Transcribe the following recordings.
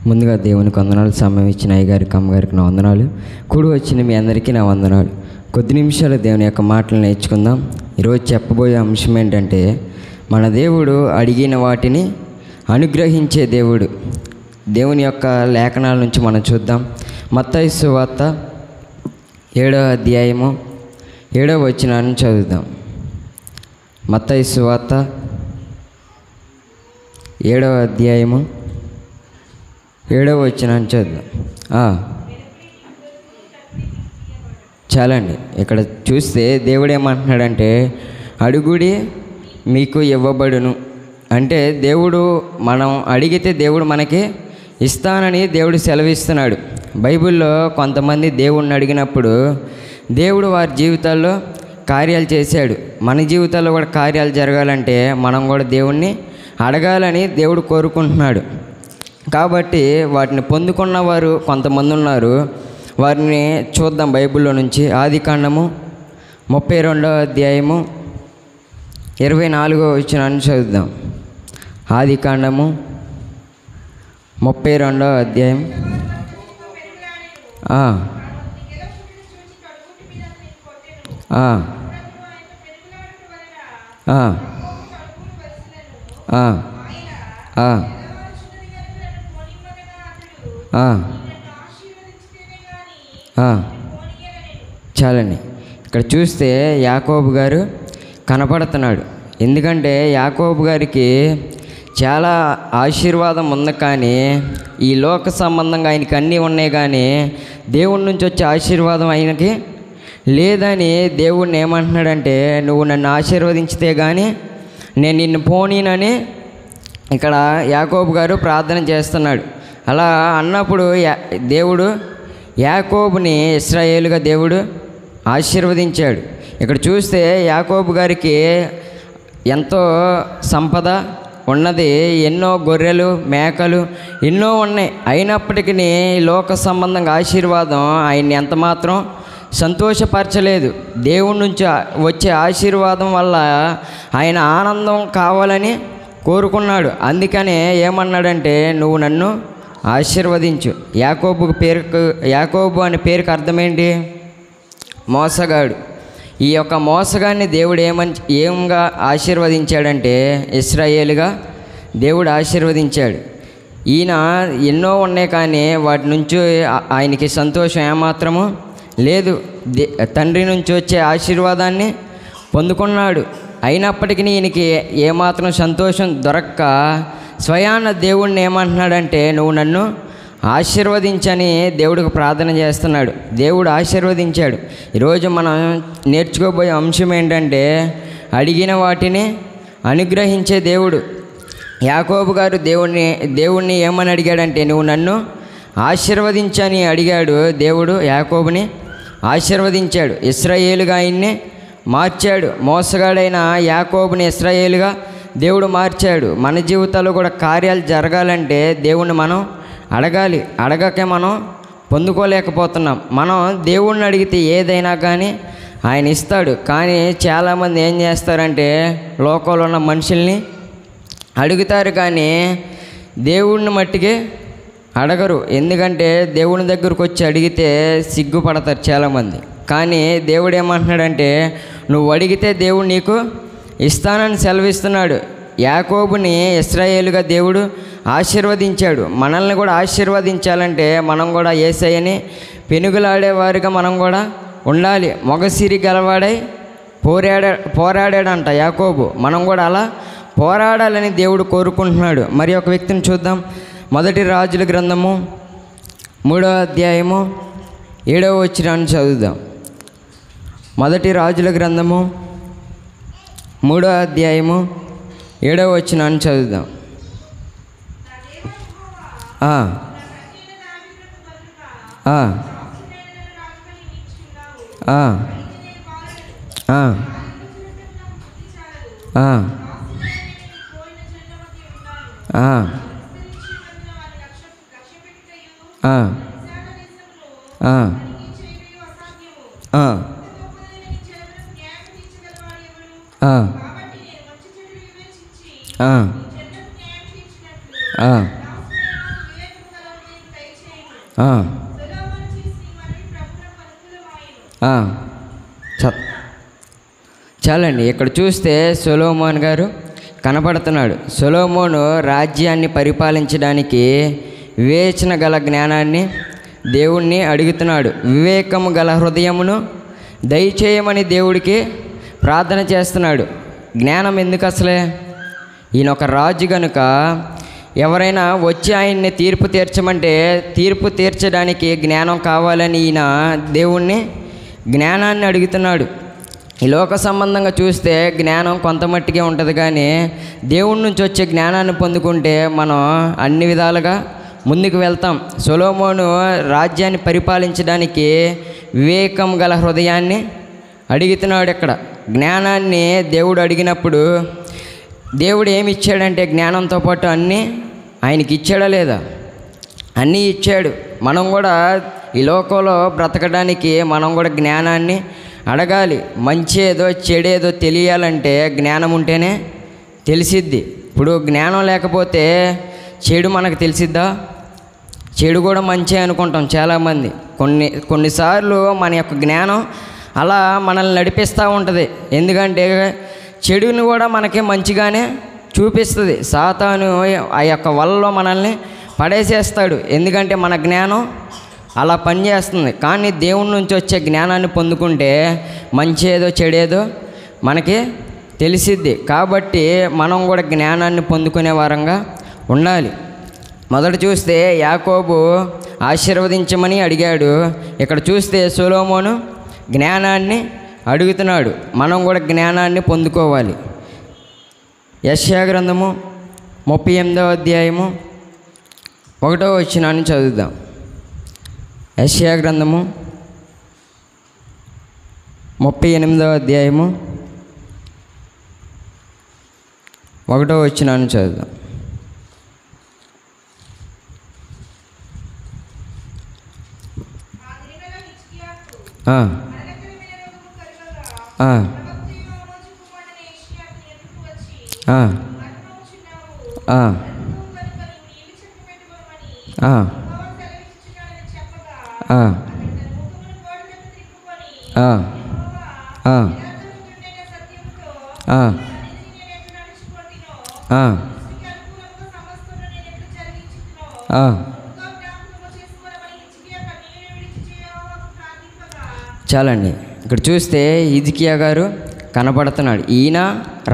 ముందుగా దేవునికి వందనాలు. సమయం ఇచ్చిన అయ్యగారికి అమ్మగారికి నా వందనాలు. కూడి వచ్చిన మీ అందరికీ నా వందనాలు. కొద్ది నిమిషాలు దేవుని యొక్క మాటలు నేర్చుకుందాం. ఈరోజు చెప్పబోయే అంశం ఏంటంటే, మన దేవుడు అడిగిన వాటిని అనుగ్రహించే దేవుడు. దేవుని యొక్క లేఖనాల నుంచి మనం చూద్దాం. మత్తయి సువార్త 7వ అధ్యాయము 7వ వచనాన్ని చదువుదాం. మత్తయి సువార్త 7వ అధ్యాయము 7వ వచనాన్ని చదువుదాం. చాలండి. ఇక్కడ చూస్తే దేవుడు ఏమంటున్నాడంటే, అడుగుడి మీకు ఇవ్వబడును. అంటే దేవుడు మనం అడిగితే దేవుడు మనకి ఇస్తానని దేవుడు సెలవిస్తున్నాడు. బైబిల్లో కొంతమంది దేవుడిని అడిగినప్పుడు దేవుడు వారి జీవితాల్లో కార్యాలు చేశాడు. మన జీవితాల్లో కూడా కార్యాలు జరగాలంటే మనం కూడా దేవుణ్ణి అడగాలని దేవుడు కోరుకుంటున్నాడు. కాబట్టి వాటిని పొందుకున్న వారు కొంతమంది ఉన్నారు. వారిని చూద్దాం. బైబిల్లో నుంచి ఆదికాండము 32వ అధ్యాయము 24వ వచనాన్ని చదువుదాం. ఆదికాండము 32వ అధ్యాయం చాలండి. ఇక్కడ చూస్తే యాకోబు గారు కనపడుతున్నాడు. ఎందుకంటే యాకోబు గారికి చాలా ఆశీర్వాదం ఉంది, కానీ ఈ లోక సంబంధంగా ఆయనకి అన్నీ ఉన్నాయి, కానీ దేవుడి నుంచి వచ్చే ఆశీర్వాదం ఆయనకి లేదని దేవుడిని ఏమంటున్నాడంటే, నువ్వు నన్ను ఆశీర్వదించితే కానీ నేను నిన్ను పోనీనని ఇక్కడ యాకోబు గారు ప్రార్థన చేస్తున్నాడు. అలా అన్నప్పుడు దేవుడు యాకోబుని ఇశ్రాయేలుగా దేవుడు ఆశీర్వదించాడు. ఇక్కడ చూస్తే యాకోబు గారికి ఎంతో సంపద ఉన్నది. ఎన్నో గొర్రెలు మేకలు ఎన్నో ఉన్నాయి. అయినప్పటికీ లోక సంబంధంగా ఆశీర్వాదం ఆయన్ని ఎంతమాత్రం సంతోషపరచలేదు. దేవుడి నుంచి వచ్చే ఆశీర్వాదం వల్ల ఆయన ఆనందం కావాలని కోరుకున్నాడు. అందుకనే ఏమన్నాడంటే, నువ్వు నన్ను ఆశీర్వదించు. యాకోబు అనే పేరుకి అర్థమేంటి? మోసగాడు. ఈ యొక్క మోసగాన్ని దేవుడు ఏంగా ఆశీర్వదించాడంటే, ఇశ్రాయేలుగా దేవుడు ఆశీర్వదించాడు. ఈయన ఎన్నో ఉన్నాయి, కానీ వాటి నుంచి ఆయనకి సంతోషం ఏమాత్రము లేదు. తండ్రి నుంచి వచ్చే ఆశీర్వాదాన్ని పొందుకున్నాడు. అయినప్పటికీ ఈయనకి ఏమాత్రం సంతోషం దొరక్క స్వయాన దేవుడిని ఏమంటున్నాడంటే, నువ్వు నన్ను ఆశీర్వదించని దేవుడికి ప్రార్థన చేస్తున్నాడు. దేవుడు ఆశీర్వదించాడు. ఈరోజు మనం నేర్చుకోబోయే అంశం ఏంటంటే, అడిగిన వాటిని అనుగ్రహించే దేవుడు. యాకోబు గారు దేవుణ్ణి ఏమని అడిగాడంటే, నువ్వు నన్ను ఆశీర్వదించని అడిగాడు. దేవుడు యాకోబుని ఆశీర్వదించాడు. ఇశ్రాయేలుగా ఆయన్ని మార్చాడు. మోసగాడైన యాకోబుని ఇశ్రాయేలుగా దేవుడు మార్చాడు. మన జీవితాల్లో కూడా కార్యాలు జరగాలంటే దేవుణ్ణి మనం అడగాలి. అడగకే మనం పొందుకోలేకపోతున్నాం. మనం దేవుణ్ణి అడిగితే ఏదైనా కానీ ఆయన ఇస్తాడు. కానీ చాలామంది ఏం చేస్తారంటే, లోకంలో ఉన్న మనుషుల్ని అడుగుతారు, కానీ దేవుణ్ణి మట్టికి అడగరు. ఎందుకంటే దేవుని దగ్గరకు వచ్చి అడిగితే సిగ్గుపడతారు చాలామంది. కానీ దేవుడు ఏమంటున్నాడంటే, నువ్వు అడిగితే దేవుడు నీకు ఇస్తానని సెలవిస్తున్నాడు. యాకోబుని ఇశ్రాయేలుగా దేవుడు ఆశీర్వదించాడు. మనల్ని కూడా ఆశీర్వదించాలంటే మనం కూడా యేసయ్యని పెనుగులాడేవారిగా మనం కూడా ఉండాలి. మొగసిరి గలవాడై పోరాడాడంట యాకోబు. మనం కూడా అలా పోరాడాలని దేవుడు కోరుకుంటున్నాడు. మరి ఒక వ్యక్తిని చూద్దాం. మొదటి రాజుల గ్రంథము 3వ అధ్యాయము 7వ వచనాన్ని చదువుదాం. మొదటి రాజుల గ్రంథము 3వ అధ్యాయము 7వ వచనాన్ని చదువుదాం. చాలండి. ఇక్కడ చూస్తే సొలొమోన్ గారు కనపడుతున్నాడు. సొలొమోను రాజ్యాన్ని పరిపాలించడానికి వివేచన గల జ్ఞానాన్ని దేవుణ్ణి అడుగుతున్నాడు. వివేకము గల హృదయమును దయచేయమని దేవుడికి ప్రార్థన చేస్తున్నాడు. జ్ఞానం ఎందుకు అసలే? ఈయన ఒక రాజు కనుక ఎవరైనా వచ్చి ఆయన్ని తీర్పు తీర్చమంటే తీర్పు తీర్చడానికి జ్ఞానం కావాలని ఈయన దేవుణ్ణి జ్ఞానాన్ని అడుగుతున్నాడు. ఈ లోక సంబంధంగా చూస్తే జ్ఞానం కొంత మట్టికే ఉంటుంది, కానీ దేవుడి నుంచి వచ్చే జ్ఞానాన్ని పొందుకుంటే మనం అన్ని విధాలుగా ముందుకు వెళ్తాం. సొలొమోను రాజ్యాన్ని పరిపాలించడానికి వివేకం గల హృదయాన్ని అడుగుతున్నాడు. ఇక్కడ జ్ఞానాన్ని దేవుడు అడిగినప్పుడు దేవుడు ఏమి ఇచ్చాడంటే జ్ఞానంతో పాటు అన్నీ ఆయనకి ఇచ్చాడా లేదా? అన్నీ ఇచ్చాడు. మనం కూడా ఈ లోకంలో బ్రతకడానికి మనం కూడా జ్ఞానాన్ని అడగాలి. మంచి ఏదో చెడేదో తెలియాలంటే జ్ఞానం ఉంటేనే తెలిసిద్ది. ఇప్పుడు జ్ఞానం లేకపోతే చెడు మనకు తెలిసిద్దా? చెడు కూడా మంచి అనుకుంటాం చాలామంది. కొన్నిసార్లు మన యొక్క జ్ఞానం అలా మనల్ని నడిపిస్తూ ఉంటుంది. ఎందుకంటే చెడుని కూడా మనకి మంచిగానే చూపిస్తుంది. సాతాను ఆ యొక్క వలలో మనల్ని పడేసేస్తాడు. ఎందుకంటే మన జ్ఞానం అలా పనిచేస్తుంది. కానీ దేవుడి నుంచి వచ్చే జ్ఞానాన్ని పొందుకుంటే మంచి ఏదో చెడేదో మనకి తెలిసిద్ది. కాబట్టి మనం కూడా జ్ఞానాన్ని పొందుకునే వారంగా ఉండాలి. మొదట చూస్తే యాకోబు ఆశీర్వదించమని అడిగాడు. ఇక్కడ చూస్తే సొలొమోను జ్ఞానాన్ని అడుగుతున్నాడు. మనం కూడా జ్ఞానాన్ని పొందుకోవాలి. యెషయా గ్రంథము 38వ అధ్యాయము 1వ వచనాన్ని చదువుదాం. యెషయా గ్రంథము 38వ అధ్యాయము 1వ వచనాన్ని చదువుదాం. చాలండి. ఇక్కడ చూస్తే హిజ్కియా గారు కనపడుతున్నాడు. ఈయన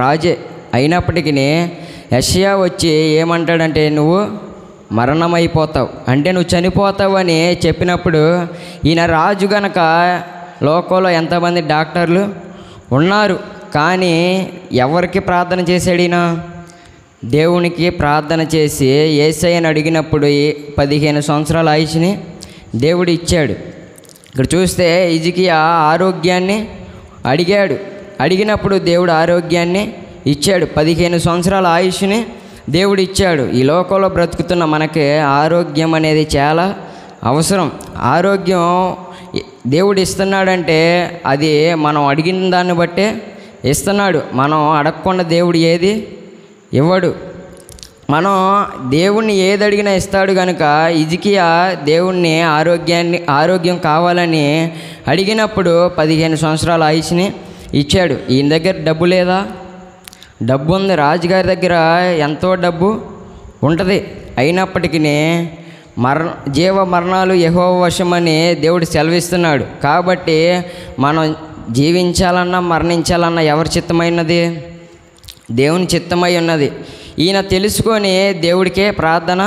రాజే అయినప్పటికీ యెషయా వచ్చి ఏమంటాడంటే నువ్వు మరణమైపోతావు, అంటే నువ్వు చనిపోతావు అని చెప్పినప్పుడు ఈయన రాజు గనక లోకంలో ఎంతమంది డాక్టర్లు ఉన్నారు, కానీ ఎవరికి ప్రార్థన చేశాడు ఈయన? దేవునికి ప్రార్థన చేసి యేసయ్యని అడిగినప్పుడు 15 సంవత్సరాల ఆయుష్ని దేవుడు ఇచ్చాడు. ఇక్కడ చూస్తే హిజ్కియా ఆరోగ్యాన్ని అడిగాడు. అడిగినప్పుడు దేవుడు ఆరోగ్యాన్ని ఇచ్చాడు. 15 సంవత్సరాల ఆయుష్ని దేవుడు ఇచ్చాడు. ఈ లోకంలో బ్రతుకుతున్న మనకి ఆరోగ్యం అనేది చాలా అవసరం. ఆరోగ్యం దేవుడు ఇస్తున్నాడంటే అది మనం అడిగిన దాన్ని బట్టే ఇస్తున్నాడు. మనం అడగకుండా దేవుడు ఏది ఇవ్వడు. మనం దేవుణ్ణి ఏది అడిగినా ఇస్తాడు కనుక హిజ్కియా దేవుణ్ణి ఆరోగ్యం కావాలని అడిగినప్పుడు 15 సంవత్సరాల ఆయుష్ని ఇచ్చాడు. ఈయన దగ్గర డబ్బు లేదా? డబ్బు ఉంది. రాజుగారి దగ్గర ఎంతో డబ్బు ఉంటుంది. అయినప్పటికీ జీవ మరణాలు యెహోవా వశమని దేవుడు సెలవిస్తున్నాడు. కాబట్టి మనం జీవించాలన్నా మరణించాలన్నా ఎవరి చిత్తమైనది? దేవుని చిత్తమై ఉన్నది. ఈయన తెలుసుకొని దేవుడికే ప్రార్థన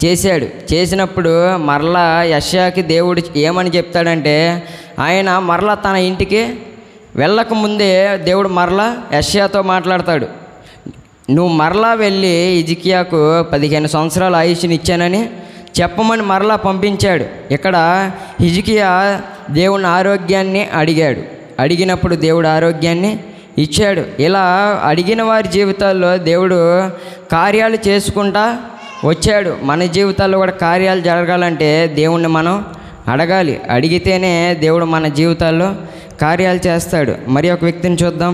చేశాడు. చేసినప్పుడు మరలా యెషయాకి దేవుడు ఏమని చెప్తాడంటే, ఆయన మరలా తన ఇంటికి వెళ్ళకముందే దేవుడు మరలా యెషయాతో మాట్లాడతాడు. నువ్వు మరలా వెళ్ళి హిజ్కియాకు 15 సంవత్సరాల ఆయుష్ని ఇచ్చానని చెప్పమని మరలా పంపించాడు. ఇక్కడ హిజ్కియా దేవుని ఆరోగ్యాన్ని అడిగాడు. అడిగినప్పుడు దేవుడు ఆరోగ్యాన్ని ఇచ్చాడు. ఇలా అడిగిన వారి జీవితాల్లో దేవుడు కార్యాలు చేసుకుంటా వచ్చాడు. మన జీవితాల్లో కూడా కార్యాలు జరగాలంటే దేవుణ్ణి మనం అడగాలి. అడిగితేనే దేవుడు మన జీవితాల్లో కార్యాలు చేస్తాడు. మరి ఒక వ్యక్తిని చూద్దాం.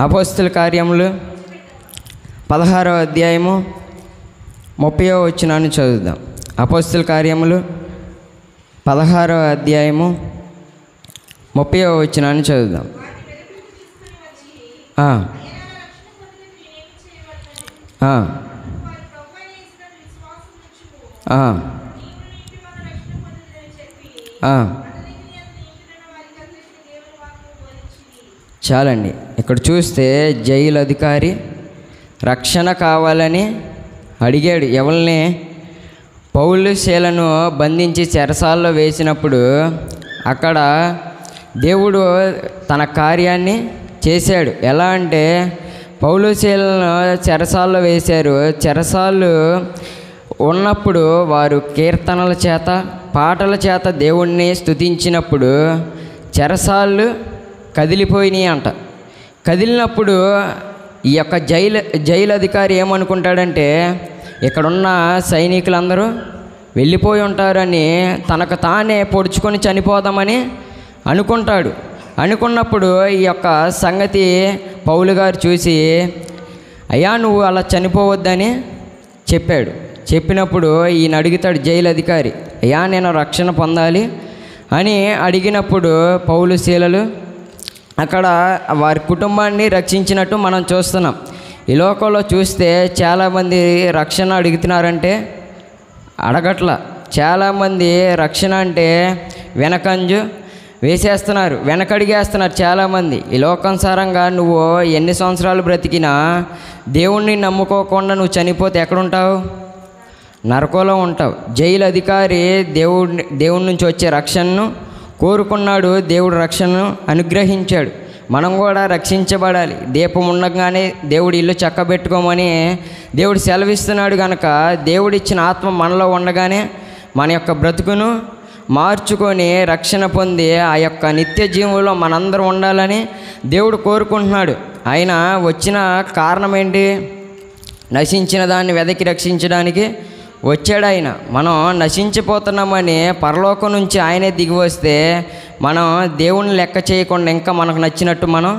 అపోస్తుల కార్యములు 16వ అధ్యాయము 30వ వచనాన్ని చదువుదాం. అపోస్తుల కార్యములు 16వ అధ్యాయము 30వ వచనాన్ని చదువుదాం. చాలండి. ఇక్కడ చూస్తే జైలు అధికారి రక్షణ కావాలని అడిగాడు. ఎవరిని? పౌలు శీలను బంధించి చెరసాల్లో వేసినప్పుడు అక్కడ దేవుడు తన కార్యాన్ని చేశాడు. ఎలా అంటే పౌలు శీలను చెరసాల్లో వేశారు. చెరసాలు ఉన్నప్పుడు వారు కీర్తనల చేత పాటల చేత దేవుణ్ణి స్తుతించినప్పుడు చెరసాలు కదిలిపోయినాయి అంట. కదిలినప్పుడు ఈ యొక్క జైలు అధికారి ఏమనుకుంటాడంటే ఇక్కడున్న సైనికులందరూ వెళ్ళిపోయి ఉంటారని తనకు తానే పొడుచుకొని చనిపోదామని అనుకుంటాడు. అనుకున్నప్పుడు ఈ యొక్క సంగతి పౌలు గారు చూసి, అయ్యా నువ్వు అలా చనిపోవద్దని చెప్పాడు. చెప్పినప్పుడు ఈయన అడుగుతాడు జైలు అధికారి, అయ్యా నేను రక్షణ పొందాలి అని అడిగినప్పుడు పౌలు శీలలు అక్కడ వారి కుటుంబాన్ని రక్షించినట్టు మనం చూస్తున్నాం. ఈ లోకంలో చూస్తే చాలామంది రక్షణ అడుగుతున్నారంటే అడగట్ల. చాలామంది రక్షణ అంటే వెనకంజు వేసేస్తున్నారు, వెనకడిగేస్తున్నారు చాలామంది. ఈ లోకానుసారంగా నువ్వు ఎన్ని సంవత్సరాలు బ్రతికినా దేవుణ్ణి నమ్ముకోకుండా నువ్వు చనిపోతే ఎక్కడుంటావు? నరకంలో ఉంటావు. జైలు అధికారి దేవుడి నుంచి వచ్చే రక్షణను కోరుకున్నాడు. దేవుడు రక్షణను అనుగ్రహించాడు. మనం కూడా రక్షించబడాలి. దీపం ఉండగానే దేవుడు ఇల్లు చక్కబెట్టుకోమని దేవుడు సెలవిస్తున్నాడు కనుక దేవుడిచ్చిన ఆత్మ మనలో ఉండగానే మన యొక్క బ్రతుకును మార్చుకొని రక్షణ పొంది ఆ యొక్క నిత్య జీవంలో మనందరం ఉండాలని దేవుడు కోరుకుంటున్నాడు. ఆయన వచ్చిన కారణం ఏంటి? నశించిన దాన్ని వెదకి రక్షించడానికి వచ్చాడు ఆయన. మనం నశించిపోతున్నామని పరలోకం నుంచి ఆయనే దిగి వస్తే మనం దేవుని లెక్క చేయకుండా ఇంకా మనకు నచ్చినట్టు మనం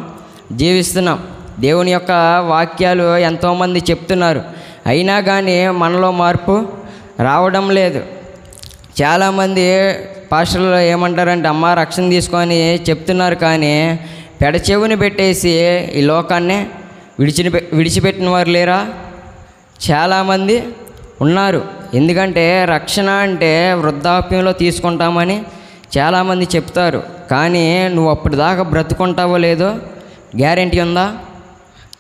జీవిస్తున్నాం. దేవుని యొక్క వాక్యాలు ఎంతోమంది చెప్తున్నారు, అయినా కానీ మనలో మార్పు రావడం లేదు. చాలామంది పాస్టర్లు ఏమంటారంటే అమ్మ రక్షణ తీసుకొని చెప్తున్నారు, కానీ పెడచెవుని పెట్టేసి ఈ లోకాన్ని విడిచిపెట్టిన వారు లేరా? చాలామంది ఉన్నారు. ఎందుకంటే రక్షణ అంటే వృద్ధాప్యంలో తీసుకుంటామని చాలామంది చెప్తారు, కానీ నువ్వు అప్పటిదాకా బ్రతుకుంటావో లేదో గ్యారెంటీ ఉందా?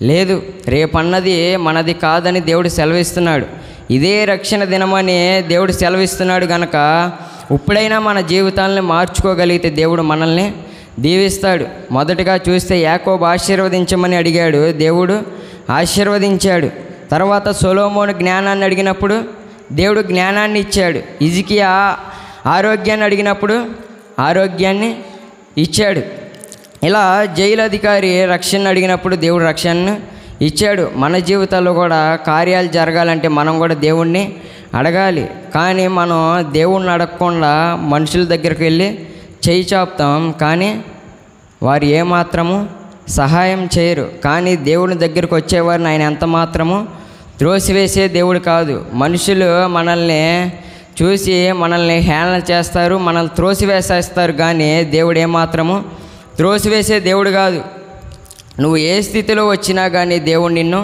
లేదు. రేపన్నది మనది కాదని దేవుడు సెలవిస్తున్నాడు. ఇదే రక్షణ దినమని దేవుడు సెలవిస్తున్నాడు కనుక ఇప్పుడైనా మన జీవితాలని మార్చుకోగలిగితే దేవుడు మనల్ని దీవిస్తాడు. మొదటగా చూస్తే యాకోబు ఆశీర్వదించమని అడిగాడు, దేవుడు ఆశీర్వదించాడు. తర్వాత సొలొమోను జ్ఞానాన్ని అడిగినప్పుడు దేవుడు జ్ఞానాన్ని ఇచ్చాడు. హిజ్కియా ఆరోగ్యాన్ని అడిగినప్పుడు ఆరోగ్యాన్ని ఇచ్చాడు. ఇలా జైలు అధికారి రక్షణ అడిగినప్పుడు దేవుడు రక్షణను ఇచ్చాడు. మన జీవితాల్లో కూడా కార్యాలు జరగాలంటే మనం కూడా దేవుణ్ణి అడగాలి. కానీ మనం దేవుణ్ణి అడగకుండా మనుషుల దగ్గరికి వెళ్ళి చేయి చాపుతాం, కానీ వారు ఏమాత్రము సహాయం చేయరు. కానీ దేవుని దగ్గరికి వచ్చేవారిని ఆయన ఎంత మాత్రము త్రోసివేసే దేవుడు కాదు. మనుషులు మనల్ని చూసి మనల్ని హేళన చేస్తారు, మనల్ని త్రోసివేసేస్తారు, కానీ దేవుడు ఏమాత్రము త్రోసివేసే దేవుడు కాదు. నువ్వు ఏ స్థితిలో వచ్చినా కానీ దేవుడు నిన్ను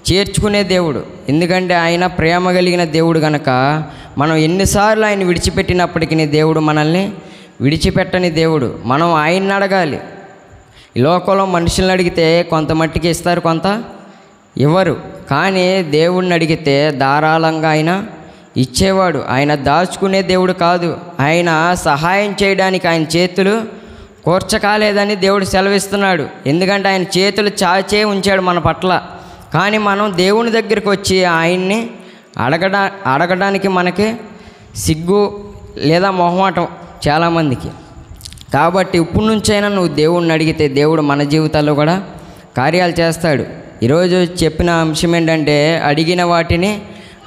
చేర్చుకునే దేవుడు. ఎందుకంటే ఆయన ప్రేమ కలిగిన దేవుడు కనుక మనం ఎన్నిసార్లు ఆయన విడిచిపెట్టినప్పటికీ దేవుడు మనల్ని విడిచిపెట్టని దేవుడు. మనం ఆయన్ని అడగాలి. ఈ లోకంలో మనుషులను అడిగితే కొంత మట్టికి ఇస్తారు, కొంత ఇవ్వరు. కానీ దేవుణ్ణి అడిగితే ధారాళంగా ఆయన ఇచ్చేవాడు. ఆయన దాచుకునే దేవుడు కాదు. ఆయన సహాయం చేయడానికి ఆయన చేతులు కూర్చకాలేదని దేవుడు సెలవిస్తున్నాడు. ఎందుకంటే ఆయన చేతులు చాచే ఉంచాడు మన పట్ల. కానీ మనం దేవుని దగ్గరికి వచ్చి ఆయన్ని అడగడానికి మనకి సిగ్గు లేదా మొహమాటం చాలామందికి. కాబట్టి ఇప్పుడు నుంచైనా నువ్వు దేవుణ్ణి అడిగితే దేవుడు మన జీవితాల్లో కూడా కార్యాలు చేస్తాడు. ఈరోజు చెప్పిన అంశం ఏంటంటే అడిగిన వాటిని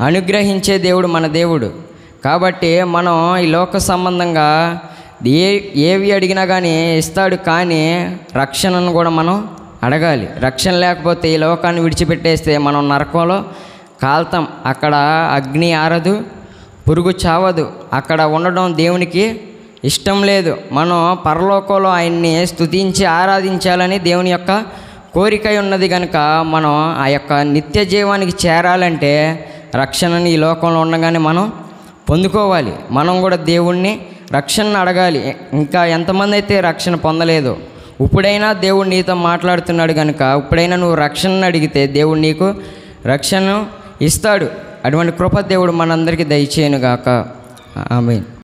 అనుగ్రహించే దేవుడు మన దేవుడు. కాబట్టి మనం ఈ లోక సంబంధంగా ఏవి అడిగినా కానీ ఇస్తాడు, కానీ రక్షణను కూడా మనం అడగాలి. రక్షణ లేకపోతే ఈ లోకాన్ని విడిచిపెట్టేస్తే మనం నరకంలో కాల్తాం. అక్కడ అగ్ని ఆరదు, పురుగు చావదు. అక్కడ ఉండడం దేవునికి ఇష్టం లేదు. మనం పరలోకంలో ఆయన్ని స్తుతించి ఆరాధించాలని దేవుని యొక్క కోరిక ఉన్నది కనుక మనం ఆ యొక్క నిత్య జీవానికి చేరాలంటే రక్షణని ఈ లోకంలో ఉండగానే మనం పొందుకోవాలి. మనం కూడా దేవుణ్ణి రక్షణను అడగాలి. ఇంకా ఎంతమంది అయితే రక్షణ పొందలేదు, ఇప్పుడైనా దేవుడు నీతో మాట్లాడుతున్నాడు కనుక ఇప్పుడైనా నువ్వు రక్షణను అడిగితే దేవుడు నీకు రక్షణను ఇస్తాడు. అటువంటి కృప దేవుడు మనందరికీ దయచేయునుగాక. ఆమేన్.